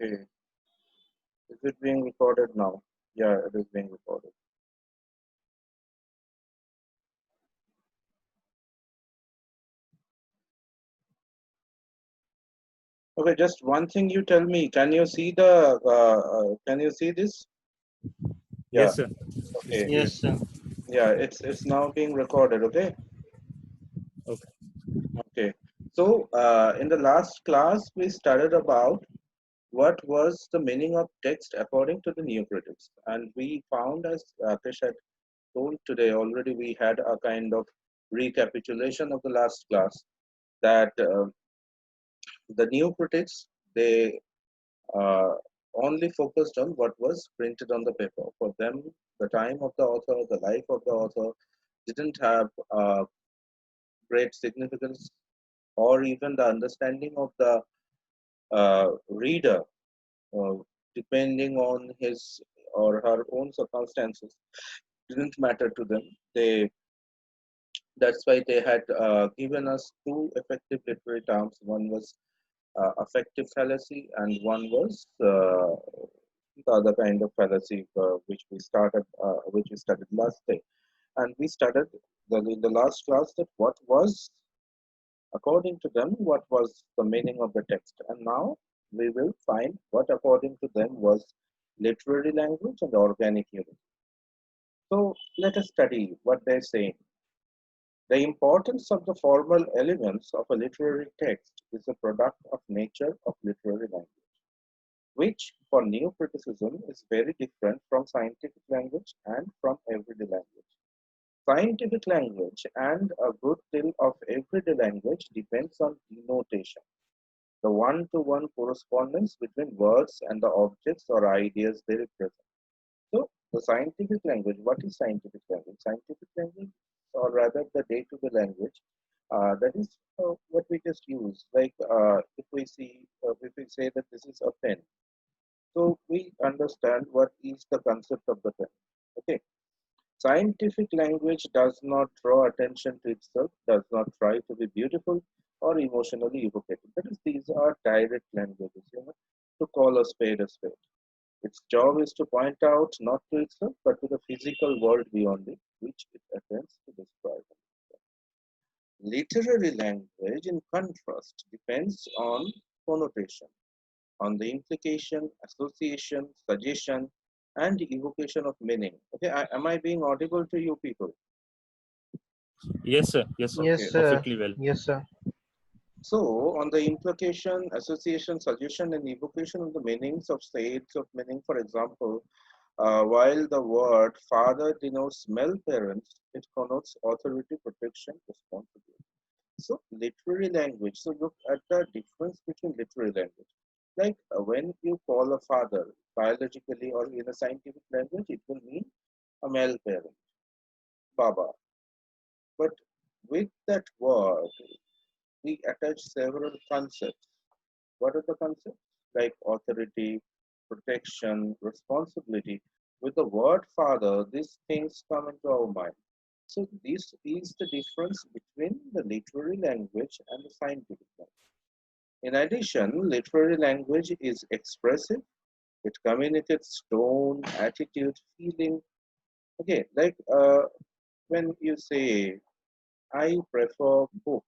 Okay. Is it being recorded now? Yeah, it is being recorded. Okay, just one thing you tell me. Can you see can you see this? Yeah, Yes, sir. It's okay. clear. Yes, sir. Yeah, it's now being recorded, okay? Okay. Okay. So, in the last class, we studied about what was the meaning of text according to the new critics. And we found, as Krish had told today already, we had a kind of recapitulation of the last class that the new critics, they uh, only focused on what was printed on the paper. For them, the time of the author, the life of the author didn't have great significance, or even the understanding of the reader, uh, depending on his or her own circumstances, didn't matter to them. That's why they had given us two effective literary terms. One was affective fallacy, and one was the other kind of fallacy, which we studied last day. And we studied in the last class that what was, according to them, what was the meaning of the text. And now we will find what, according to them, was literary language and organic unity. So let us study what they're saying. The importance of the formal elements of a literary text is a product of nature of literary language, which for new criticism is very different from scientific language and from everyday language. Scientific language and a good deal of everyday language depends on denotation, the one-to-one correspondence between words and the objects or ideas they represent. So, the scientific language, what is scientific language? Scientific language, or rather the day-to-day language, that is what we just use. Like if we say that this is a pen, so we understand what is the concept of the pen. Okay. Scientific language does not draw attention to itself, does not try to be beautiful or emotionally evocative. That is, these are direct languages, to call a spade a spade. Its job is to point out not to itself, but to the physical world beyond it, which it attempts to describe. Literary language, in contrast, depends on connotation, on the implication, association, suggestion, and evocation of meaning. Okay, am I being audible to you people? Yes, sir. Yes, sir. Okay, Yes, sir. Perfectly well. Yes, sir. so on the implication, association, suggestion, and evocation of the meanings of states of meaning, for example, while the word father denotes male parents, it connotes authority, protection, responsibility. So literary language. So look at the difference between literary language. Like when you call a father biologically or in a scientific language, it will mean a male parent, Baba. But with that word, we attach several concepts. What are the concepts? Like authority, protection, responsibility. With the word father, these things come into our mind. So this is the difference between the literary language and the scientific language. In addition, literary language is expressive. It communicates tone, attitude, feeling. Okay, like when you say, I prefer book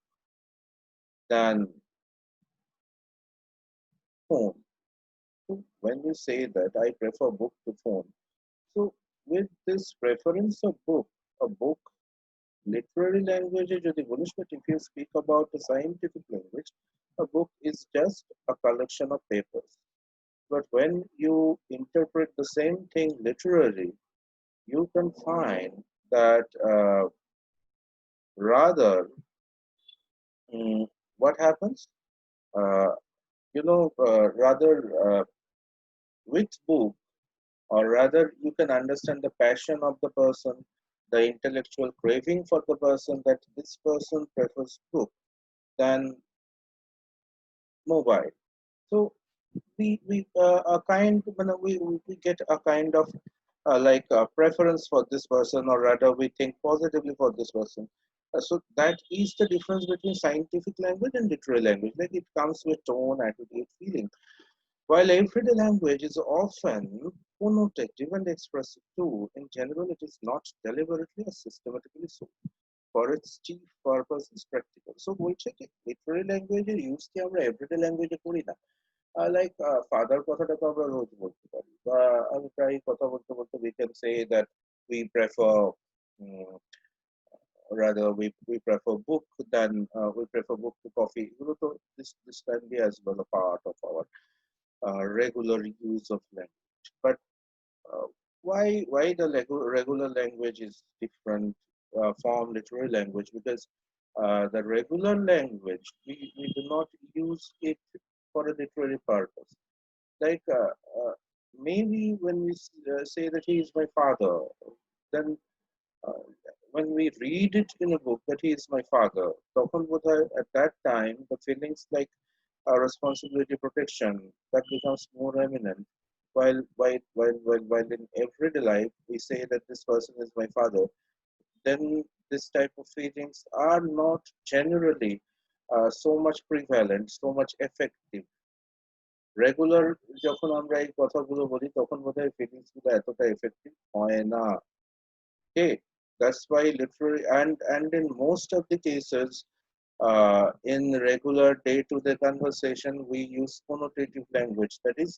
than phone. So when you say that I prefer book to phone, so with this preference of book, a book, literary language যদি বলিস, but if you speak about the scientific language, a book is just a collection of papers. But when you interpret the same thing literally, you can find that rather, what happens? Uh, rather with book, or rather, you can understand the passion of the person, the intellectual craving for the person, that this person prefers book than mobile. So we a kind we get a kind of like a preference for this person, or rather we think positively for this person. So that is the difference between scientific language and literary language. Like it comes with tone, attitude, feeling. While everyday language is often connotative and expressive too, in general it is not deliberately or systematically so. For its chief purpose is practical. So বলছে কি literary language এর use কি আমরা everyday language এ করি না। Like father কথাটা তো আমরা রোজ বলতে পারি বা আমি প্রায় কথা বলতে বলতে we can say that we prefer mm, rather we prefer book than we prefer book to coffee. এগুলো তো this can be as well a part of our regular use of language. But uh, why the regular language is different from literary language? Because the regular language we do not use it for a literary purpose. Like maybe when we say that he is my father, then uh, when we read it in a book that he is my father, তখন বোধহয় at that time the feelings like responsibility protection that becomes more eminent. While in everyday life we say that this person is my father, then this type of feelings are not generally so much prevalent, so much effective. Regular যখন আমরা এই কথাগুলো বলি তখন বোধহয় feelings গুলো এতটা effective হয় না। Okay, that's why literary and in most of the cases, in regular day-to-day conversation, we use connotative language. That is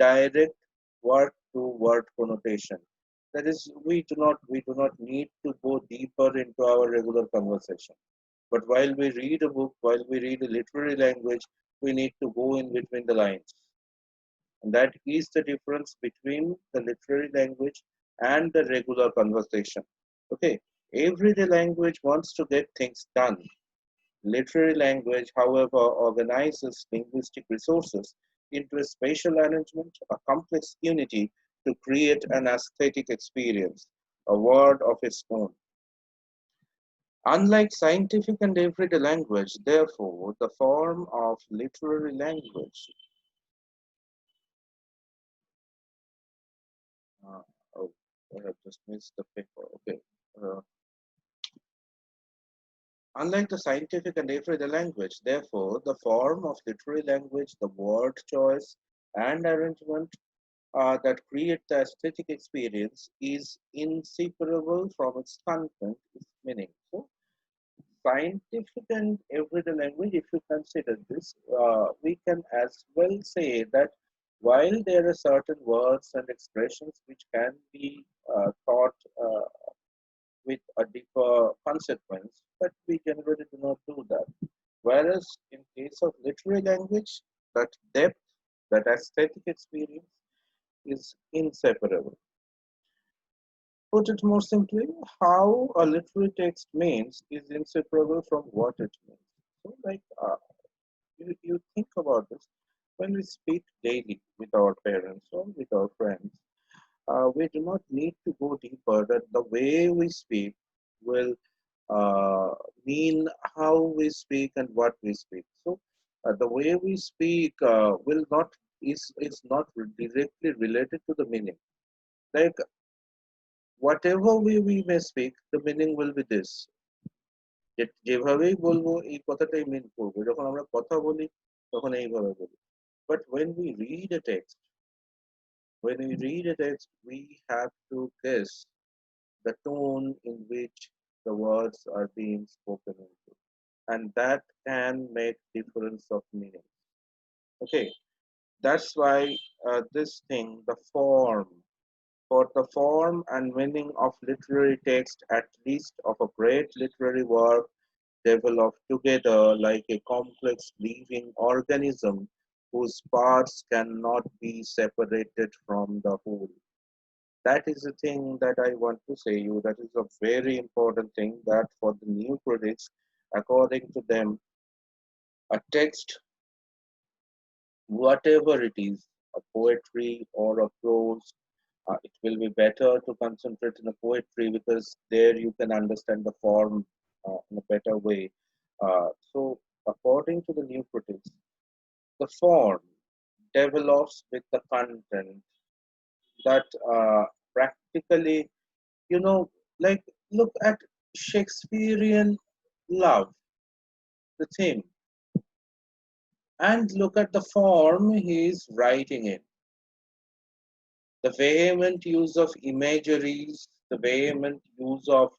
direct word-to-word connotation. That is, we do not need to go deeper into our regular conversation. But while we read a book, while we read a literary language, we need to go in between the lines. And that is the difference between the literary language and the regular conversation. Okay, everyday language wants to get things done. Literary language, however, organizes linguistic resources into a spatial arrangement, a complex unity to create an aesthetic experience, a word of its own. Unlike scientific and everyday language, therefore, the form of literary language. Uh, oh, I have just missed the paper. Okay. Uh, Unlike the scientific and everyday language, therefore, the form of literary language, the word choice and arrangement that create the aesthetic experience is inseparable from its content, its meaning. So, scientific and everyday language, if you consider this, we can as well say that while there are certain words and expressions which can be thought with a deeper consequence, but we generally do not do that. Whereas in case of literary language, that depth, that aesthetic experience is inseparable. Put it more simply, how a literary text means is inseparable from what it means. So, like, you think about this when we speak daily with our parents or with our friends, we do not need to go deeper. That the way we speak will uh, mean how we speak and what we speak. So the way we speak will not is not directly related to the meaning. Like whatever way we may speak, the meaning will be this. যেভাবেই বলবো এই কথাটাই মিন করবো। যখন আমরা কথা বলি তখন এইভাবে বলি। But when we read a text, we have to guess the tone in which the words are being spoken into, and that can make difference of meaning. Okay, that's why this thing, the form, for the form and meaning of literary text, at least of a great literary work, develop together like a complex living organism whose parts cannot be separated from the whole. That is the thing that I want to say you. That is a very important thing that for the new critics, according to them, a text, whatever it is, a poetry or a prose, it will be better to concentrate in a poetry because there you can understand the form in a better way. So, according to the new critics, the form develops with the content that practically, you know, like look at Shakespearean love, the theme, And look at the form he is writing in. The vehement use of imageries, the vehement use of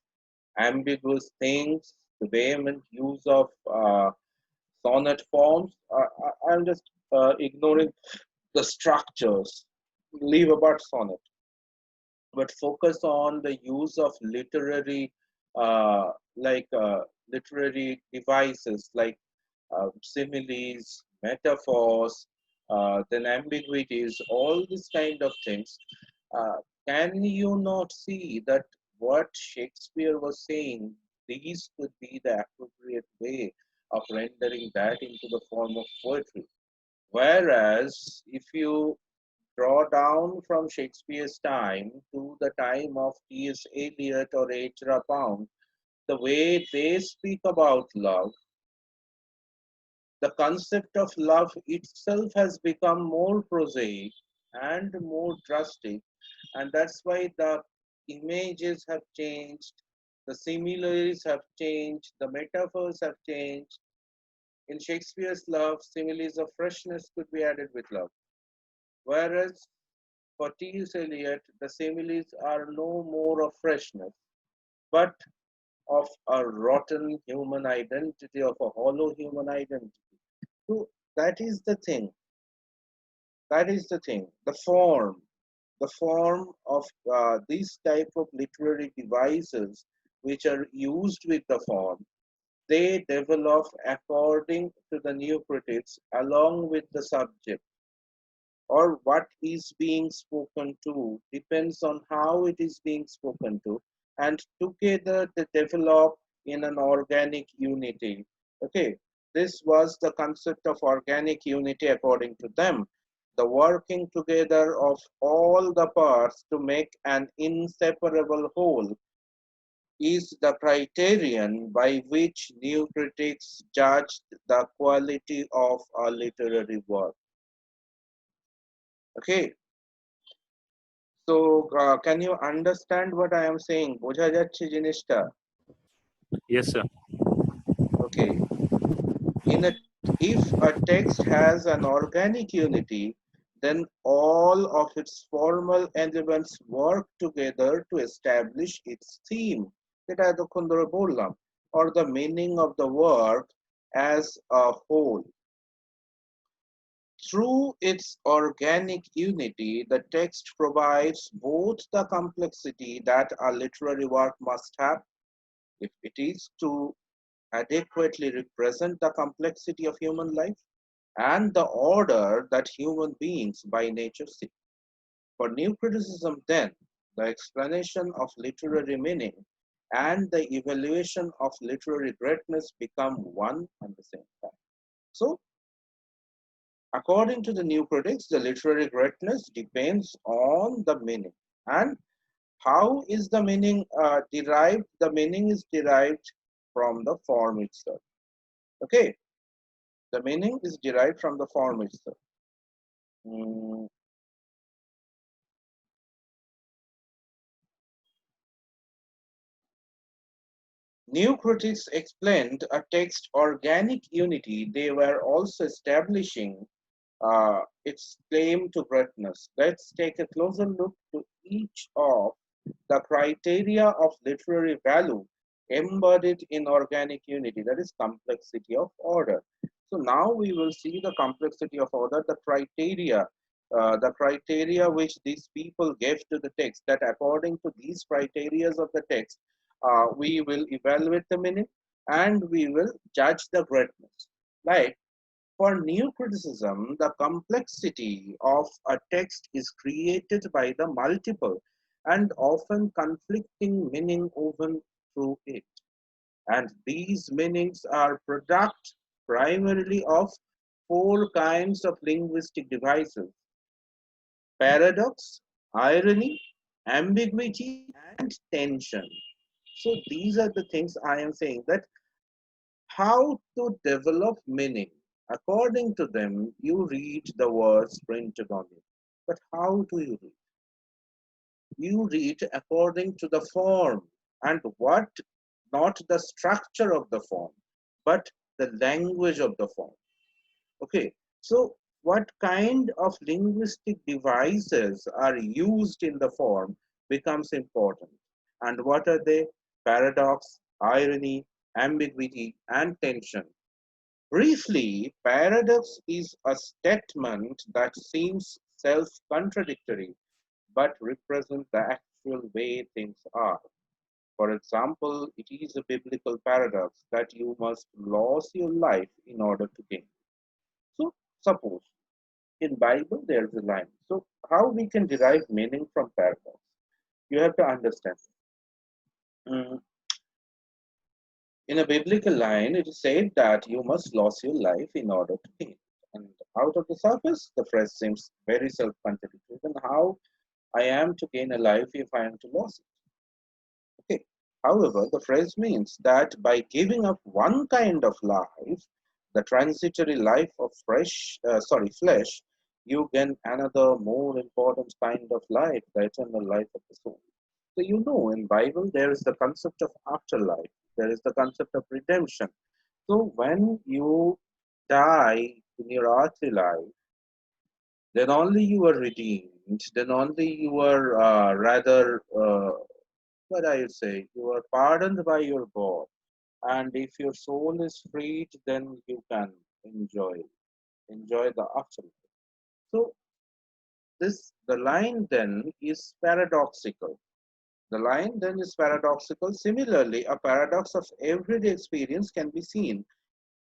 ambiguous things, the vehement use of sonnet forms. I'm just ignoring the structures. Leave about sonnet, but focus on the use of uh, like literary devices like similes, metaphors, then ambiguities, all these kind of things. Uh, can you not see that what Shakespeare was saying, these could be the appropriate way of rendering that into the form of poetry? Whereas if you draw down from Shakespeare's time to the time of T.S. Eliot or H.R. Pound, the way they speak about love, the concept of love itself has become more prosaic and more drastic, and that's why the images have changed, the similes have changed, the metaphors have changed. In Shakespeare's love, similes of freshness could be added with love, whereas for T.S. Eliot, the similes are no more of freshness, but of a rotten human identity, of a hollow human identity. So that is the thing. That is the thing. The form of these type of literary devices, which are used with the form, they develop according to the new critics along with the subject, or what is being spoken to depends on how it is being spoken to, and together they develop in an organic unity. Okay, this was the concept of organic unity according to them, the working together of all the parts to make an inseparable whole is the criterion by which new critics judged the quality of a literary work. Okay, so, can you understand what I am saying? বোঝা যাচ্ছে জিনিসটা? Yes, sir. Okay. If a text has an organic unity, then all of its formal elements work together to establish its theme, যেটা এতক্ষণ ধরে বললাম, or the meaning of the work as a whole. Through its organic unity, the text provides both the complexity that a literary work must have if it is to adequately represent the complexity of human life and the order that human beings by nature seek. For new criticism, then, the explanation of literary meaning and the evaluation of literary greatness become one and the same time. So, according to the new critics, the literary greatness depends on the meaning. And how is the meaning derived? The meaning is derived from the form itself. Okay, the meaning is derived from the form itself. Mm, New critics explained a text organic unity. They were also establishing its claim to greatness. Let's take a closer look to each of the criteria of literary value embodied in organic unity, that is complexity of order. So now we will see the complexity of order, the criteria which these people gave to the text, that according to these criteria of the text, we will evaluate the meaning and we will judge the greatness. Right? For new criticism, the complexity of a text is created by the multiple and often conflicting meaning woven through it. And these meanings are product primarily of four kinds of linguistic devices: paradox, irony, ambiguity, and tension. So these are the things I am saying, that how to develop meaning. According to them, you read the words printed on it. But how do you read? You read according to the form, and what, not the structure of the form, but the language of the form. Okay, so what kind of linguistic devices are used in the form becomes important. And what are they? Paradox, irony, ambiguity, and tension. Briefly, paradox is a statement that seems self contradictory but represents the actual way things are. For example, it is a biblical paradox that you must lose your life in order to gain. So, suppose in Bible there is a line. So, how we can derive meaning from paradox? You have to understand. Mm, in a biblical line, it is said that you must lose your life in order to gain. And out of the surface, the phrase seems very self-contradictory. Then how I am to gain a life if I am to lose it? Okay. However, the phrase means that by giving up one kind of life, the transitory life of flesh, you gain another more important kind of life, the eternal life of the soul. So in Bible there is the concept of afterlife. There is the concept of redemption. So when you die in your earthly life, then only you are redeemed. Then only you are what I would say, you are pardoned by your God. And if your soul is freed, then you can enjoy enjoy the afterlife. So the line then is paradoxical. The line then is paradoxical. Similarly, a paradox of everyday experience can be seen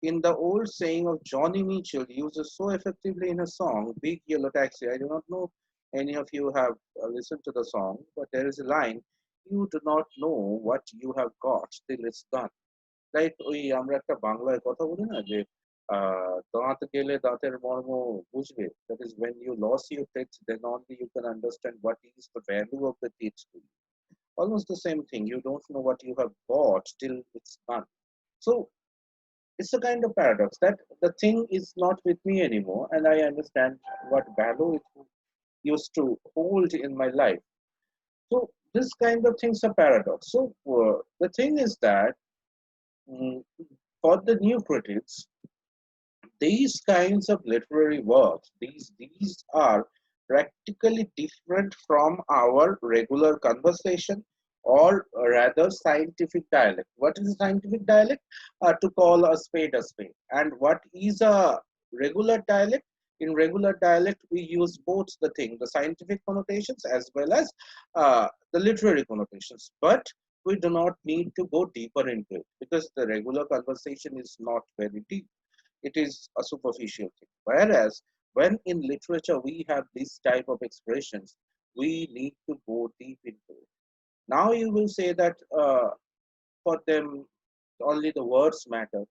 in the old saying of Johnny Mitchell, uses so effectively in a song, Big Yellow Taxi. I do not know any of you have listened to the song, but there is a line, you do not know what you have got till it's done. Like ওই আমরা একটা বাংলায় কথা বলি না যে দাঁত গেলে দাঁতের মর্ম বুঝবে, that is when you lost your teeth then only you can understand what is the value of the teeth to you. Almost the same thing, you don't know what you have bought till it's done. So it's a kind of paradox that the thing is not with me anymore and I understand what value it used to hold in my life. So this kind of things are paradox. So the thing is that mm, for the new critics, these kinds of literary works, these are practically different from our regular conversation or rather scientific dialect. What is a scientific dialect? To call a spade a spade. And what is a regular dialect? In regular dialect, we use both the thing, the scientific connotations as well as the literary connotations. But we do not need to go deeper into it because the regular conversation is not very deep, it is a superficial thing. Whereas when in literature we have this type of expressions, we need to go deep into it. Now you will say that for them only the words matter,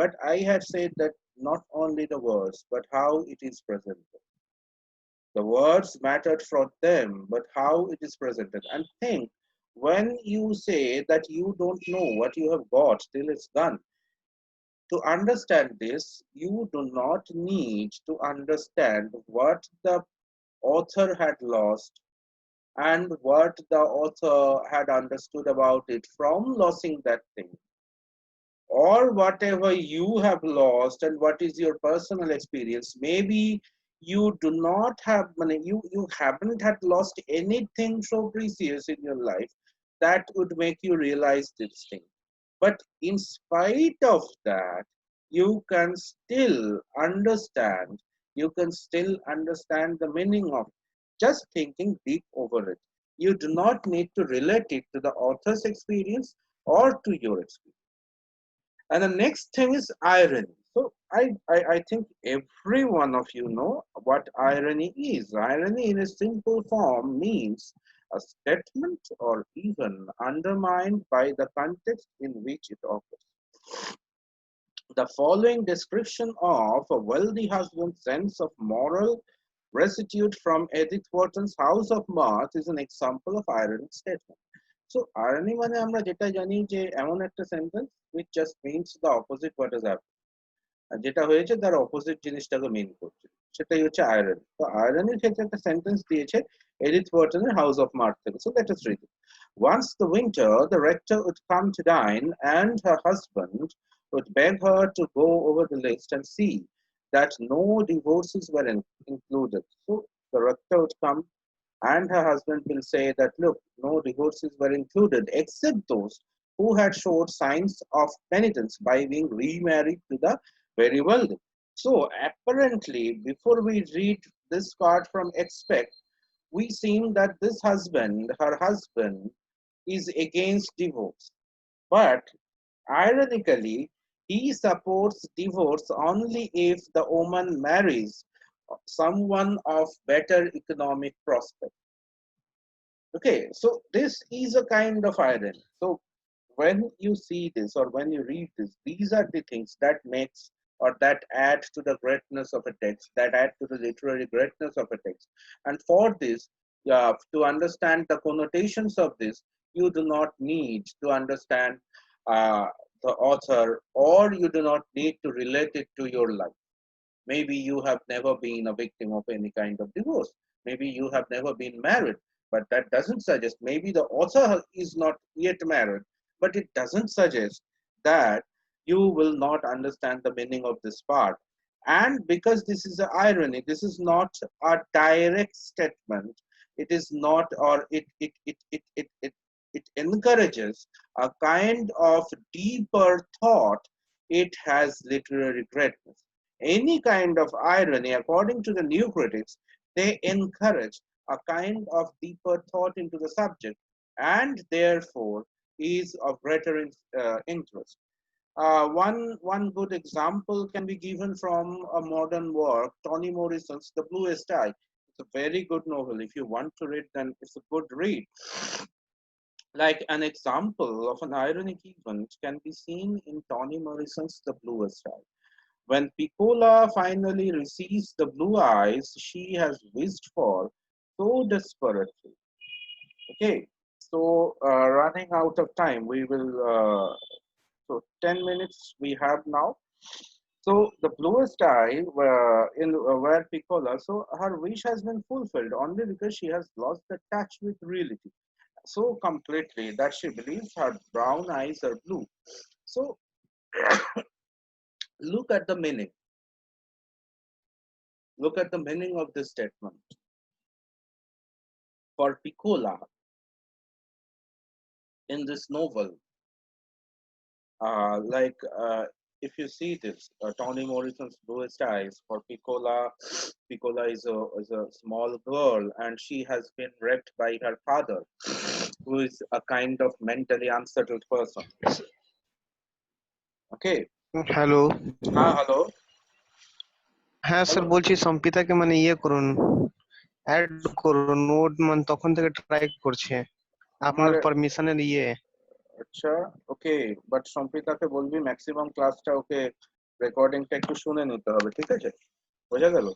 but I had said that not only the words, but how it is presented. The words mattered for them, but how it is presented. And think, when you say that you don't know what you have got till it's done, to understand this, you do not need to understand what the author had lost and what the author had understood about it from losing that thing, or whatever you have lost and what is your personal experience. Maybe you do not have money, you haven't had lost anything so precious in your life that would make you realize this thing, but in spite of that, you can still understand, you can still understand the meaning of just thinking deep over it. You do not need to relate it to the author's experience or to your experience. And the next thing is irony. So I think every one of you know what irony is. Irony in a simple form means a statement or even undermined by the context in which it occurs. The following description of a wealthy husband's sense of moral restitute from Edith Wharton's House of Mirth is an example of ironic statement. So irony মানে আমরা যেটা জানি যে এমন একটা sentence which just means the opposite what has happened. আর যেটা হয়েছে তার অপোজিট জিনিসটাকে মিন করছে, সেটাই হচ্ছে আয়রনি। তো আয়রনির ক্ষেত্রে একটা সেন্টেন্স দিয়েছে এডিথ ওয়াটনের হাউস অফ মার্ক থেকে। So let us read it. Once the winter, the rector would come to dine, and her husband would beg her to go over the list and see that no divorces were included. So the rector would come and her husband will say that, look, no divorces were included except those who had showed signs of penitence by being remarried to the very wealthy. So apparently, before we read this part from expect, we seem that this husband, her husband, is against divorce. But ironically, he supports divorce only if the woman marries someone of better economic prospect. Okay, so this is a kind of irony. So when you see this or when you read this, these are the things that makes or that add to the greatness of a text, that add to the literary greatness of a text. And for this, to understand the connotations of this, you do not need to understand uh, the author, or you do not need to relate it to your life. Maybe you have never been a victim of any kind of divorce. Maybe you have never been married, but that doesn't suggest, maybe the author is not yet married, but it doesn't suggest that you will not understand the meaning of this part. And because this is an irony, this is not a direct statement. It is not, or it encourages a kind of deeper thought. It has literary greatness. Any kind of irony, according to the new critics, they encourage a kind of deeper thought into the subject and therefore is of greater interest. One good example can be given from a modern work, Toni Morrison's The Bluest Eye. It's a very good novel. If you want to read, then it's a good read. Like an example of an ironic event can be seen in Toni Morrison's The Bluest Eye. When Piccola finally receives the blue eyes she has wished for so desperately. Okay, so running out of time, we will, so 10 minutes we have now. So the bluest eye where Piccola, so her wish has been fulfilled only because she has lost the touch with reality so completely that she believes her brown eyes are blue. So look at the meaning. Look at the meaning of this statement. For Piccola, in this novel, like if you see this, Toni Morrison's Bluest Eyes, for Piccola, Piccola is a small girl and she has been raped by her father, who is a kind of mentally unsettled person. Okay. Hello. Hello. হ্যাঁ sir, Hello. বলছি সম্পিতাকে মানে ইয়ে করুন, add করুন। ও মানে তখন থেকে try করছে আমার আপনার পারমিশনের ইয়ে। আচ্ছা, ওকে, বাট সম্পিতাকে বলবি ম্যাক্সিমাম ক্লাসটা ওকে রেকর্ডিংটা একটু শুনে নিতে হবে, ঠিক আছে? বোঝা গেল?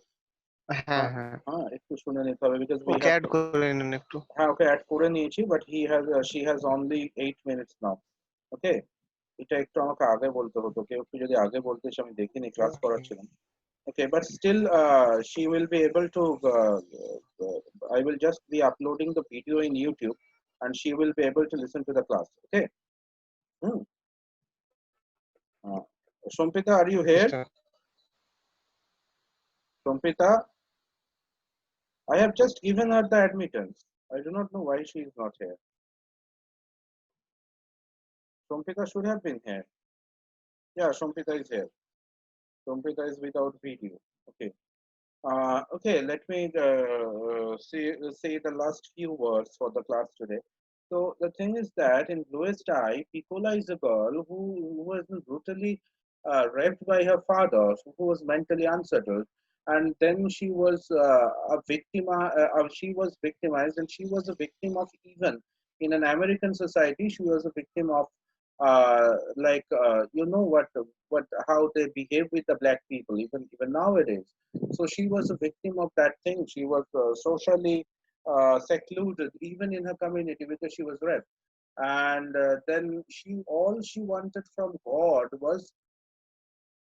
হ্যাঁ হ্যাঁ, হ্যাঁ, হ্যাঁ, একটু শুনে নিতে হবে because we okay have add to. করে নিন একটু। হ্যাঁ, ওকে অ্যাড করে নিয়েছি, but she has only 8 minutes now. Okay, এটা একটু আমাকে আগে বলতে হতো, কেউ একটু যদি আগে বলতিস, আমি দেখিনি, class করাচ্ছিলাম। Okay, but still, she will be able to. Uh, I will just be uploading the video in YouTube, and she will be able to listen to the class. Okay. Hmm. Uh, Shompita, are you here? চেষ্টা। Shompita, I have just given her the admittance. I do not know why she is not here. Shompita should have been here. Yeah, Shompita is here. Shompita is without video. Okay. Okay, let me say the last few words for the class today. So the thing is that in Bluest Eye, Piccola is a girl who was brutally raped by her father, who was mentally unsettled, and then she was a victim. She was victimized, and she was a victim of, even in an American society, she was a victim of you know what how they behave with the black people, even nowadays. So she was a victim of that thing. She was socially secluded even in her community because she was raped. And then all she wanted from God was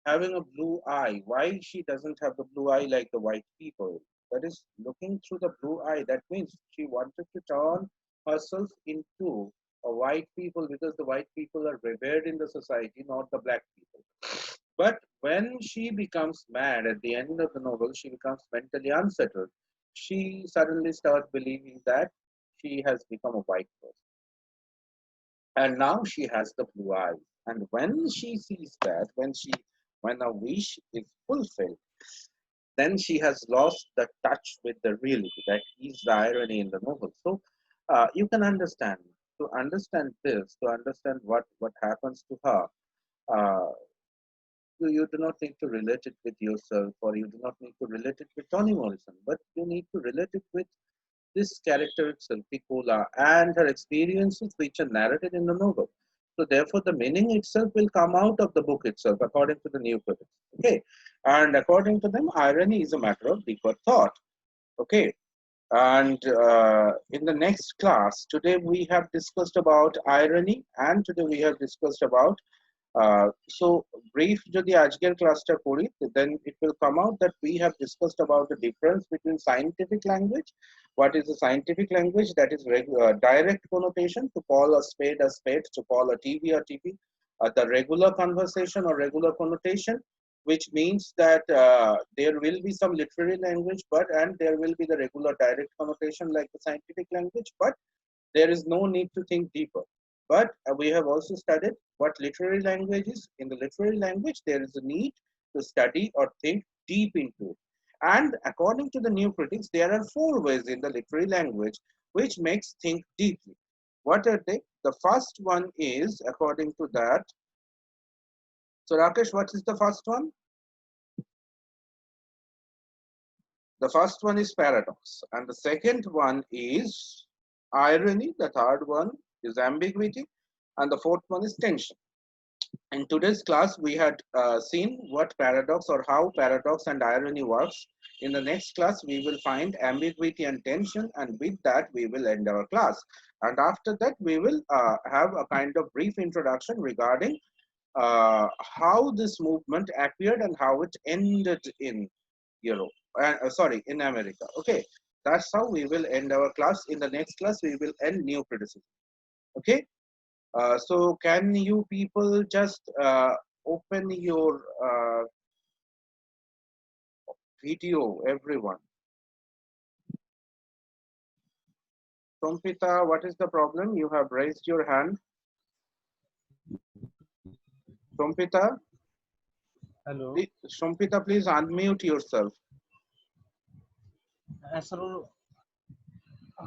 having a blue eye. Why she doesn't have the blue eye like the white people? That is, looking through the blue eye. That means she wanted to turn herself into a white people because the white people are revered in the society, not the black people. But when she becomes mad at the end of the novel, she becomes mentally unsettled. She suddenly starts believing that she has become a white person. And now she has the blue eyes. And when she sees that, when a wish is fulfilled, then she has lost the touch with the reality. That is the irony in the novel. So you can understand. To understand this, to understand what happens to her, uh, you do not need to relate it with yourself, or you do not need to relate it with Toni Morrison, but you need to relate it with this character itself, Piccola, and her experiences which are narrated in the novel. So therefore, the meaning itself will come out of the book itself, according to the new critics. Okay, and according to them, irony is a matter of deeper thought. Okay, and in the next class, today we have discussed about irony, and today we have discussed about so brief যদি আজকের ক্লাসটা করি then it will come out that we have discussed about the difference between scientific language. What is the scientific language? That is direct connotation, to call a spade, to call a TV a TV, the regular conversation or regular connotation, which means that there will be some literary language, but and there will be the regular direct connotation like the scientific language, but there is no need to think deeper. But we have also studied what literary language is. In the literary language, there is a need to study or think deep into it. And according to the new critics, there are four ways in the literary language which makes think deeply. What are they? The first one is, according to that, so Rakesh, what is the first one? The first one is paradox, and the second one is irony. The third one is ambiguity, and the fourth one is tension. In today's class, we had seen what paradox or how paradox and irony works. In the next class, we will find ambiguity and tension, and with that, we will end our class. And after that, we will have a kind of brief introduction regarding how this movement appeared and how it ended in Europe. Sorry, in America. Okay, that's how we will end our class. In the next class, we will end new criticism. Okay. So can you people just open your video, everyone? Sompita, what is the problem? You have raised your hand. Sompita, hello Sompita, please unmute yourself.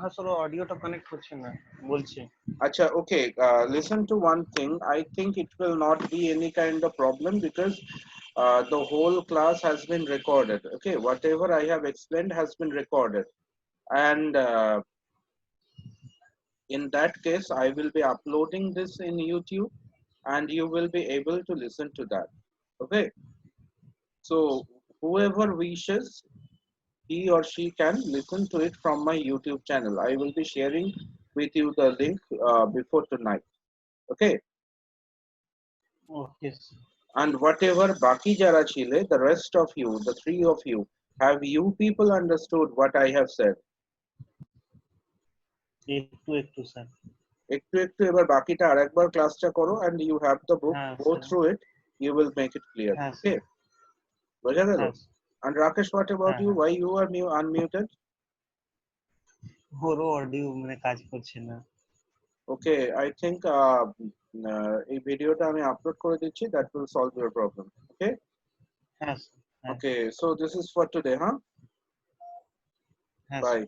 আসলে অডিওটা connect হচ্ছে না বলছি Acha, okay, listen to one thing. I think it will not be any kind of problem because the whole class has been recorded. Okay, whatever I have explained has been recorded. And in that case, I will be uploading this in YouTube and you will be able to listen to that. Okay. So whoever wishes, he or she can listen to it from my YouTube channel. I will be sharing with you the link before tonight. Okay. Okay And whatever Baki Jara Chile, the rest of you, the three of you, have you people understood what I have said? একটু একটু sir একটু একটু এবার বাকিটা আরেকবার ক্লাসটা করো and you have the book, হ্যাঁ go sir through it, you will make it clear. হ্যাঁ Okay, স্যার বোঝা গেল? হ্যাঁ And Rakesh, what about হ্যাঁ you? হ্যাঁ Why you are unmuted? ওরও অডিও মানে কাজ করছে না Okay, I think এই ভিডিওটা আমি আপলোড করে দিচ্ছি, that will solve your problem. Okay? হ্যাঁ স্যার হ্যাঁ Okay, so this is for today, huh? হ্যাঁ স্যার Bye.